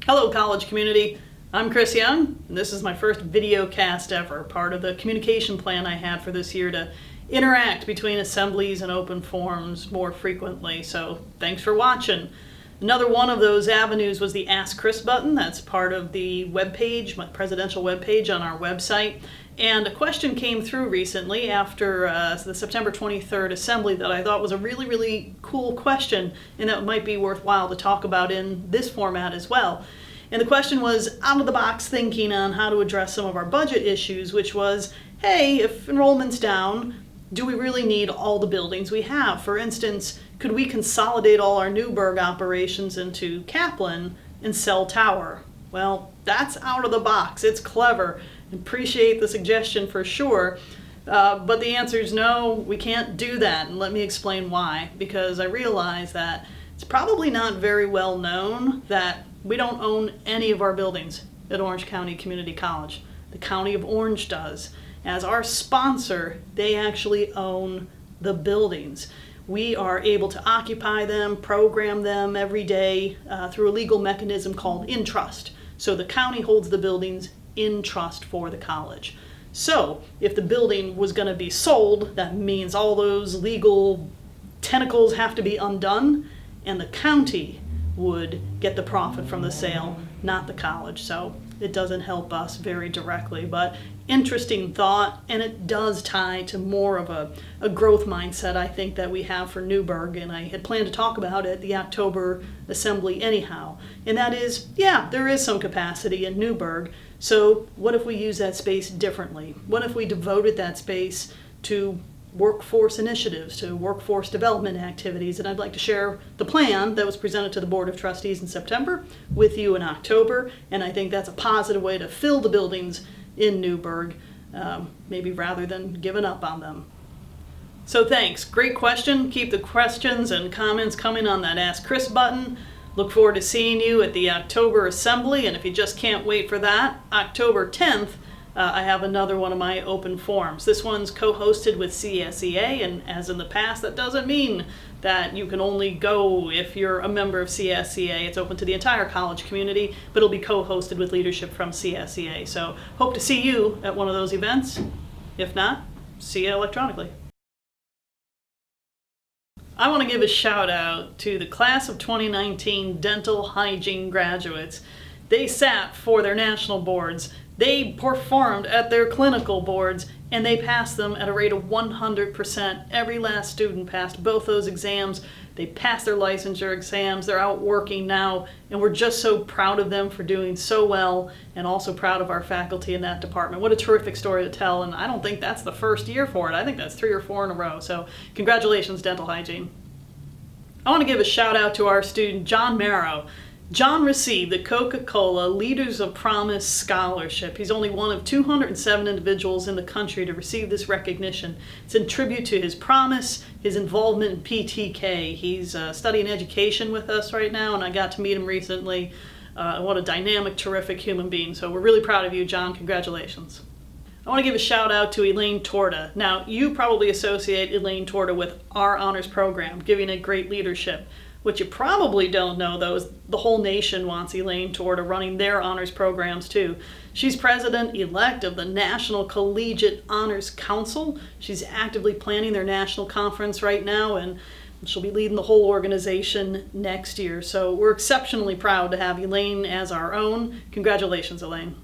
Hello, college community. I'm Chris Young, and this is my first video cast ever, part of the communication plan I had for this year to interact between assemblies and open forums more frequently, so thanks for watching. Another one of those avenues was the Ask Chris button. That's part of the webpage, my presidential webpage on our website. And a question came through recently after the September 23rd assembly that I thought was a really cool question and that might be worthwhile to talk about in this format as well. And the question was out-of-the-box thinking on how to address some of our budget issues, which was, hey, if enrollment's down, do we really need all the buildings we have? For instance, could we consolidate all our Newburgh operations into Kaplan and Cell Tower? Well, that's out of the box. It's clever. Appreciate the suggestion for sure. But the answer is no, we can't do that. And let me explain why. Because I realize that it's probably not very well known that we don't own any of our buildings at Orange County Community College. The County of Orange does. As our sponsor, they actually own the buildings. We are able to occupy them, program them every day through a legal mechanism called in trust. So the county holds the buildings in trust for the college. So if the building was going to be sold, that means all those legal tentacles have to be undone, and the county would get the profit from the sale, not the college. So it doesn't help us very directly, but interesting thought, and it does tie to more of a growth mindset I think that we have for Newburgh, and I had planned to talk about it at the October assembly anyhow. And that is, yeah, there is some capacity in Newburgh, so what if we use that space differently? What if we devoted that space to workforce initiatives, to workforce development activities? And I'd like to share the plan that was presented to the Board of Trustees in September with you in October, and I think that's a positive way to fill the buildings in Newburgh, maybe rather than giving up on them. So thanks, great question. Keep the questions and comments coming on that Ask Chris button. Look forward to seeing you at the October assembly, and if you just can't wait for that, October 10th, I have another one of my open forums. This one's co-hosted with CSEA, and as in the past, that doesn't mean that you can only go if you're a member of CSEA. It's open to the entire college community, but it'll be co-hosted with leadership from CSEA. So hope to see you at one of those events. If not, see you electronically. I want to give a shout out to the class of 2019 dental hygiene graduates. They sat for their national boards, they performed at their clinical boards, and they passed them at a rate of 100%. Every last student passed both those exams. They passed their licensure exams. They're out working now, and we're just so proud of them for doing so well, and also proud of our faculty in that department. What a terrific story to tell, and I don't think that's the first year for it. I think that's 3 or 4 in a row, so congratulations, dental hygiene. I want to give a shout out to our student, John Marrow. John received the Coca-Cola Leaders of Promise Scholarship. He's only one of 207 individuals in the country to receive this recognition. It's in tribute to his promise, his involvement in PTK. He's studying education with us right now, and I got to meet him recently. What a dynamic, terrific human being. So we're really proud of you, John. Congratulations. I want to give a shout out to Elaine Torta. Now, you probably associate Elaine Torta with our honors program, giving it great leadership. What you probably don't know, though, is the whole nation wants Elaine Torta running their honors programs, too. She's president-elect of the National Collegiate Honors Council. She's actively planning their national conference right now, and she'll be leading the whole organization next year. So we're exceptionally proud to have Elaine as our own. Congratulations, Elaine.